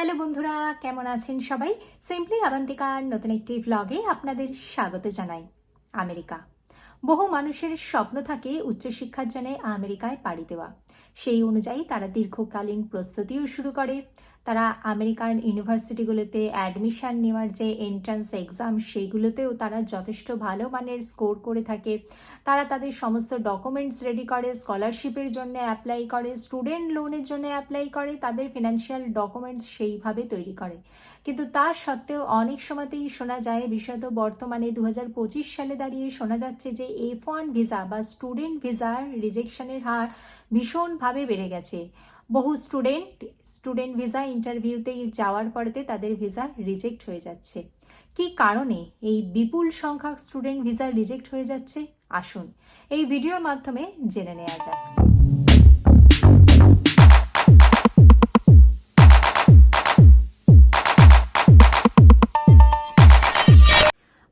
Hello বন্ধুরা, কেমন আছেন সবাই? সিম্পলি আবান্তিকার নতুন একটি ভ্লগে আপনাদের স্বাগত জানাই। আমেরিকা বহু মানুষের স্বপ্ন থাকে উচ্চশিক্ষার জন্য আমেরিকায় পাড়ি দেওয়া। সেই অনুযায়ী তারা দীর্ঘকালীন প্রস্তুতিও শুরু করে। তারা আমেরিকান ইউনিভার্সিটিগুলোতে অ্যাডমিশন নেওয়ার যে এন্ট্রান্স এক্সাম, সেইগুলোতেও তারা যথেষ্ট ভালো মানের স্কোর করে থাকে। তারা তাদের সমস্ত ডকুমেন্টস রেডি করে, স্কলারশিপের জন্য অ্যাপ্লাই করে, স্টুডেন্ট লোনের জন্য অ্যাপ্লাই করে, তাদের ফিনান্সিয়াল ডকুমেন্টস সেইভাবে তৈরি করে। কিন্তু তা সত্ত্বেও অনেক সময়তেই শোনা যায়, বিশেষত বর্তমানে 2025 সালে দাঁড়িয়ে শোনা যাচ্ছে যে F1 ভিসা বা স্টুডেন্ট ভিসার রিজেকশনের হার ভীষণভাবে বেড়ে গেছে। বহু স্টুডেন্ট ভিসা ইন্টারভিউতে যাওয়ার পরেতে তাদের ভিসা রিজেক্ট হয়ে যাচ্ছে। কী কারণে এই বিপুল সংখ্যক স্টুডেন্ট ভিসা রিজেক্ট হয়ে যাচ্ছে, আসুন এই ভিডিওর মাধ্যমে জেনে নেওয়া যাক।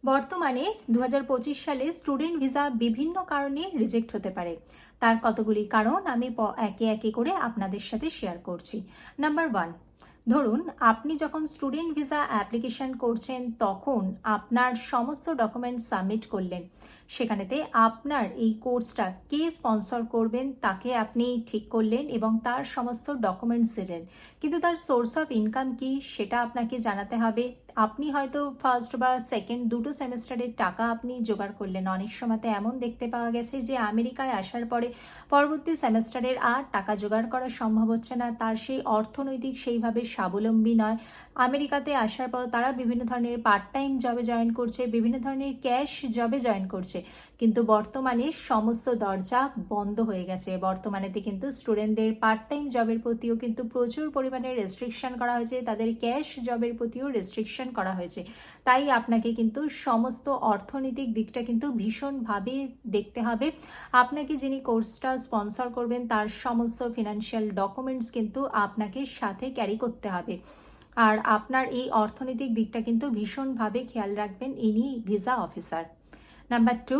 বর্তমানে 2025 সালে স্টুডেন্ট ভিসা বিভিন্ন কারণে রিজেক্ট হতে পারে। তার কতগুলি কারণ আমি একে একে করে আপনাদের সাথে শেয়ার করছি। নাম্বার 1, ধরুন আপনি যখন স্টুডেন্ট ভিসা অ্যাপ্লিকেশন করছেন তখন আপনার সমস্ত ডকুমেন্ট সাবমিট করলেন। সেখানেতে আপনার এই কোর্সটা কে স্পন্সর করবেন তাকে আপনি ঠিক করলেন এবং তার সমস্ত ডকুমেন্টস দিলেন, কিন্তু তার সোর্স অফ ইনকাম কি সেটা আপনাকে জানাতে হবে। আপনি হয়তো ফার্স্ট বা সেকেন্ড দুটো সেমেস্টারের টাকা আপনি জোগাড় করলেন। অনেক সময়তে এমন দেখতে পাওয়া গেছে যে আমেরিকায় আসার পরে পরবর্তী সেমেস্টারের আর টাকা জোগাড় করা সম্ভব হচ্ছে না, তার সেই অর্থনৈতিক সেইভাবে স্বাবলম্বী নয়। আমেরিকাতে আসার পর তারা বিভিন্ন ধরনের পার্ট টাইম জবে জয়েন করছে, বিভিন্ন ধরনের ক্যাশ জবে জয়েন করছে, কিন্তু বর্তমানে সমস্ত দরজা বন্ধ হয়ে গেছে। বর্তমানেতে কিন্তু স্টুডেন্টদের পার্ট টাইম জবের প্রতিও কিন্তু প্রচুর পরিমাণে রেস্ট্রিকশন করা হয়েছে, তাদের ক্যাশ জবের প্রতিও রেস্ট্রিকশন করা হয়েছে। তাই আপনাকে কিন্তু সমস্ত অর্থনৈতিক দিকটা কিন্তু ভীষণভাবে দেখতে হবে। আপনাকে যিনি কোর্সটা স্পন্সর করবেন তার সমস্ত ফিনান্সিয়াল ডকুমেন্টস কিন্তু আপনাকে সাথে ক্যারি করতে হবে। আর আপনার এই অর্থনৈতিক দিকটা কিন্তু ভীষণভাবে খেয়াল রাখবেন ইনি ভিসা অফিসার। নাম্বার 2,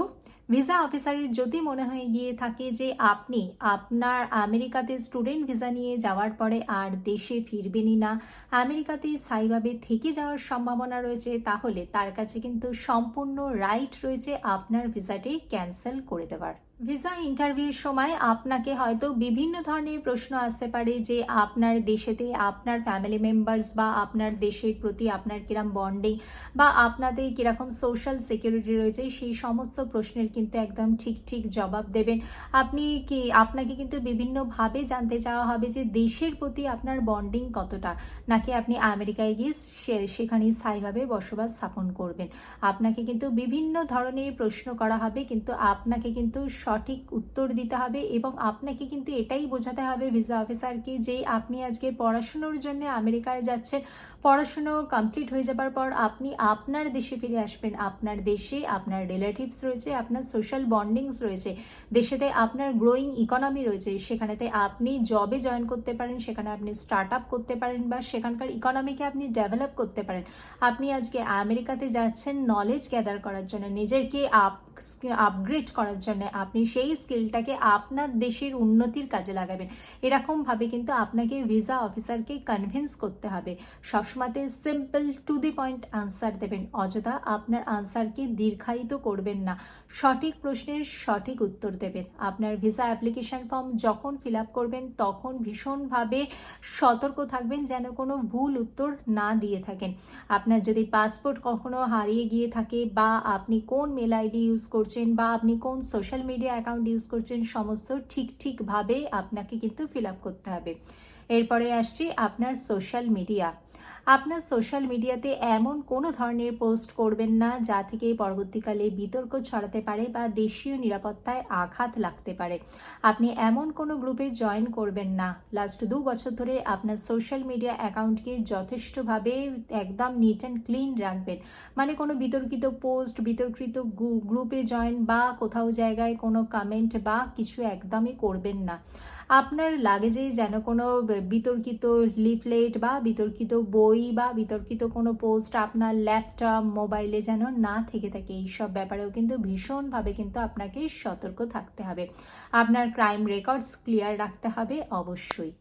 ভিসা অফিসারের যদি মনে হয়ে গিয়ে থাকে যে আপনি আপনার আমেরিকাতে স্টুডেন্ট ভিসা নিয়ে যাওয়ার পরে আর দেশে ফিরবেনই না, আমেরিকাতে স্থায়ীভাবে থেকে যাওয়ার সম্ভাবনা রয়েছে, তাহলে তার কাছে কিন্তু সম্পূর্ণ রাইট রয়েছে আপনার ভিসাটি ক্যান্সেল করে দেওয়ার। ভিসা ইন্টারভিউর সময় আপনাকে হয়তো বিভিন্ন ধরনের প্রশ্ন আসতে পারে যে আপনার দেশেতে আপনার ফ্যামিলি মেম্বার্স বা আপনার দেশের প্রতি আপনার কিরকম বন্ডিং বা আপনাদের কীরকম সোশ্যাল সিকিউরিটি রয়েছে, সেই সমস্ত প্রশ্নের কিন্তু একদম ঠিক জবাব দেবেন। আপনাকে কিন্তু বিভিন্নভাবে জানতে চাওয়া হবে যে দেশের প্রতি আপনার বন্ডিং কতটা, নাকি আপনি আমেরিকায় গিয়ে সেখানে স্থায়ীভাবে বসবাস স্থাপন করবেন। আপনাকে কিন্তু বিভিন্ন ধরনের প্রশ্ন করা হবে, কিন্তু আপনাকে কিন্তু সঠিক উত্তর দিতে হবে এবং আপনাকে কিন্তু এটাই বোঝাতে হবে ভিসা অফিসারকে যে আপনি আজকে পড়াশুনোর জন্য আমেরিকায় যাচ্ছেন। পড়াশুনো কমপ্লিট হয়ে যাবার পর আপনি আপনার দেশে ফিরে আসবেন। আপনার দেশে আপনার রিলেটিভস রয়েছে, আপনার সোশ্যাল বন্ডিংস রয়েছে, দেশেতে আপনার গ্রোয়িং ইকোনমি রয়েছে, সেখানেতে আপনি জবে জয়েন করতে পারেন, সেখানে আপনি স্টার্ট আপ করতে পারেন বা সেখানকার ইকোনমিকে আপনি ডেভেলপ করতে পারেন। আপনি আজকে আমেরিকাতে যাচ্ছেন নলেজ গ্যাদার করার জন্য, নিজেকে আপগ্রেড করার জন্য, আপনি সেই স্কিলটাকে আপনার দেশের উন্নতির কাজে লাগাবেন। এরকমভাবে কিন্তু আপনাকে ভিসা অফিসারকে কনভিন্স করতে হবে। সবসময়তে simple to the point answer দেবেন, অযথা আপনার আনসারকে দীর্ঘায়িত করবেন না। সঠিক প্রশ্নের সঠিক উত্তর দেবেন। আপনার ভিসা অ্যাপ্লিকেশন ফর্ম যখন ফিল আপ করবেন তখন ভীষণভাবে সতর্ক থাকবেন যেন কোনো ভুল উত্তর না দিয়ে থাকেন। আপনার যদি পাসপোর্ট কখনো হারিয়ে গিয়ে থাকে বা আপনি কোন মেল আইডি ইউজ করছেন বা আপনি কোন সোশ্যাল মিডিয়া অ্যাকাউন্ট ইউজ করছেন, সমস্ত ঠিকভাবে আপনাকে কিন্তু ফিল আপ করতে হবে। এরপরে আসছি আপনার সোশ্যাল মিডিয়া। আপনার সোশ্যাল মিডিয়াতে এমন কোনো ধরনের পোস্ট করবেন না যা থেকে পরবর্তীকালে বিতর্ক ছড়াতে পারে বা দেশীয় নিরাপত্তায় আঘাত লাগতে পারে। আপনি এমন কোনো গ্রুপে জয়েন করবেন না। লাস্ট 2 বছর ধরে আপনার সোশ্যাল মিডিয়া অ্যাকাউন্টকে যথেষ্টভাবে একদম নিট অ্যান্ড ক্লিন রাখবেন। মানে কোনো বিতর্কিত পোস্ট, বিতর্কিত গ্রুপে জয়েন বা কোথাও জায়গায় কোনো কমেন্ট বা কিছু একদমই করবেন না। আপনার লাগেজে যেন কোনো বিতর্কিত লিফলেট বা বিতর্কিত বই বা বিতর্কিত কোনো পোস্ট আপনার ল্যাপটপ মোবাইলে যেন না থেকে থাকে। এইসব ব্যাপারেও কিন্তু ভীষণভাবে কিন্তু আপনাকে সতর্ক থাকতে হবে। আপনার ক্রাইম রেকর্ডস ক্লিয়ার রাখতে হবে অবশ্যই।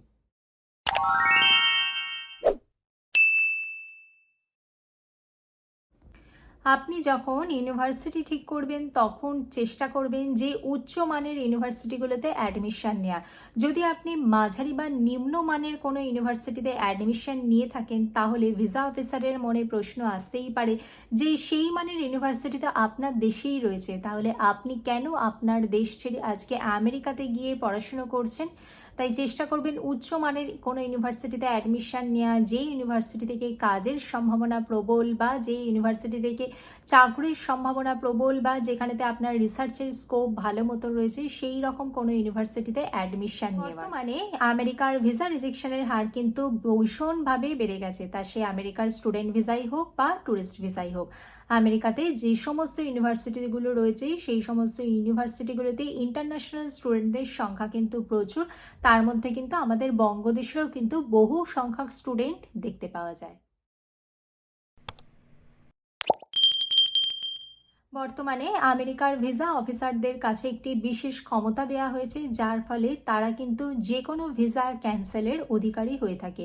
আপনি যখন ইউনিভার্সিটি ঠিক করবেন তখন চেষ্টা করবেন যে উচ্চমানের ইউনিভার্সিটিগুলোতে অ্যাডমিশন নেওয়া। যদি আপনি মাঝারি বা নিম্নমানের কোনো ইউনিভার্সিটিতে অ্যাডমিশন নিয়ে থাকেন তাহলে ভিসা অফিসারের মনে প্রশ্ন আসতেই পারে যে সেই মানের ইউনিভার্সিটি তো আপনার দেশেই রয়েছে, তাহলে আপনি কেন আপনার দেশ ছেড়ে আজকে আমেরিকাতে গিয়ে পড়াশুনো করছেন। তাই চেষ্টা করবেন উচ্চমানের কোনো ইউনিভার্সিটিতে অ্যাডমিশন নেওয়া, যে ইউনিভার্সিটি থেকে কাজের সম্ভাবনা প্রবল বা যে ইউনিভার্সিটি থেকে চাকরির সম্ভাবনা প্রবল বা যেখানেতে আপনার রিসার্চের স্কোপ ভালো মতো রয়েছে সেই রকম কোনো ইউনিভার্সিটিতে অ্যাডমিশন নেওয়া। মানে আমেরিকার ভিসা রিজেকশনের হার কিন্তু ভীষণভাবে বেড়ে গেছে, তা সে আমেরিকার স্টুডেন্ট ভিসাই হোক বা ট্যুরিস্ট ভিসাই হোক। আমেরিকাতে যে সমস্ত ইউনিভার্সিটিগুলো রয়েছে সেই সমস্ত ইউনিভার্সিটিগুলোতে ইন্টারন্যাশনাল স্টুডেন্টদের সংখ্যা কিন্তু প্রচুর। তার মধ্যে কিন্তু আমাদের বঙ্গদেশেরও কিন্তু বহু সংখ্যক স্টুডেন্ট দেখতে পাওয়া যায়। বর্তমানে আমেরিকার ভিসা অফিসারদের কাছে একটি বিশেষ ক্ষমতা দেওয়া হয়েছে, যার ফলে তারা কিন্তু যে কোনো ভিসা ক্যান্সেলের অধিকারী হয়ে থাকে।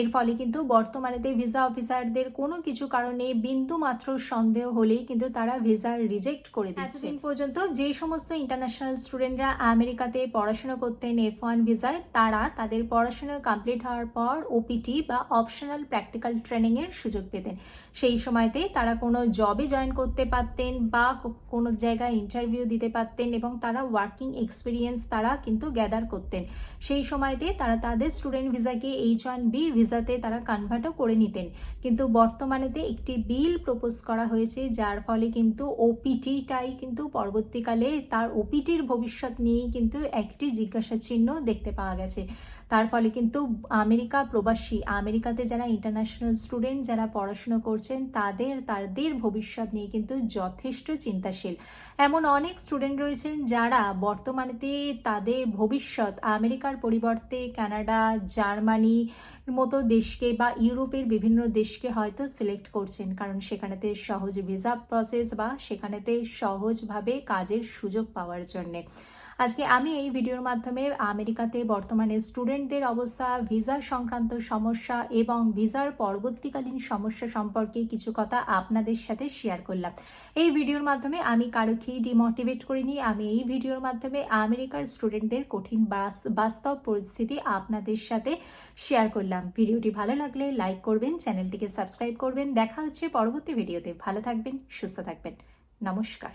এর ফলে কিন্তু বর্তমানেতে ভিসা অফিসারদের কোনো কিছু কারণে বিন্দু মাত্র সন্দেহ হলেই কিন্তু তারা ভিসা রিজেক্ট করে দিচ্ছে। এতদিন পর্যন্ত যে সমস্ত ইন্টারন্যাশনাল স্টুডেন্টরা আমেরিকাতে পড়াশোনা করতেন F1 ভিসায়, তারা তাদের পড়াশোনা কমপ্লিট হওয়ার পর ওপিটি বা অপশনাল প্র্যাকটিক্যাল ট্রেনিংয়ের সুযোগ পেতেন। সেই সময়তে তারা কোনো জবে জয়েন করতে পারতেন বা কোনো জায়গায় ইন্টারভিউ দিতে পারতেন এবং তারা ওয়ার্কিং এক্সপিরিয়েন্স তারা কিন্তু গ্যাদার করতেন। সেই সময়তে তারা তাদের স্টুডেন্ট ভিসাকে H1B ভিসাতে তারা কনভার্টও করে নিতেন। কিন্তু বর্তমানেতে একটি বিল প্রপোজ করা হয়েছে, যার ফলে কিন্তু ওপিটিটাই কিন্তু পরবর্তীকালে তার ওপিটির ভবিষ্যৎ নিয়েই কিন্তু একটি জিজ্ঞাসা চিহ্ন দেখতে পাওয়া গেছে। তার ফলে কিন্তু আমেরিকা প্রবাসী, আমেরিকাতে যারা ইন্টারন্যাশনাল স্টুডেন্ট যারা পড়াশুনো করছেন তাদের ভবিষ্যৎ নিয়ে কিন্তু যথেষ্ট চিন্তাশীল। এমন অনেক স্টুডেন্ট রয়েছেন যারা বর্তমানেতে তাদের ভবিষ্যৎ আমেরিকার পরিবর্তে কানাডা, জার্মানি মতো দেশকে বা ইউরোপের বিভিন্ন দেশকে হয়তো সিলেক্ট করছেন, কারণ সেখানেতে সহজ ভিসা প্রসেস বা সেখানেতে সহজভাবে কাজের সুযোগ পাওয়ার জন্যে। আজকে আমি এই ভিডিওর মাধ্যমে আমেরিকাতে বর্তমানে স্টুডেন্টদের অবস্থা, ভিসা সংক্রান্ত সমস্যা এবং ভিসার পরবর্তীকালীন সমস্যা সম্পর্কে কিছু কথা আপনাদের সাথে শেয়ার করলাম। এই ভিডিওর মাধ্যমে আমি কারোকেই ডিমোটিভেট করিনি। আমি এই ভিডিওর মাধ্যমে আমেরিকার স্টুডেন্টদের কঠিন বাস্তব পরিস্থিতি আপনাদের সাথে শেয়ার করলাম। ভিডিওটি ভালো লাগলে লাইক করবেন, চ্যানেলটিকে সাবস্ক্রাইব করবেন। দেখা হচ্ছে পরবর্তী ভিডিওতে। ভালো থাকবেন, সুস্থ থাকবেন। নমস্কার।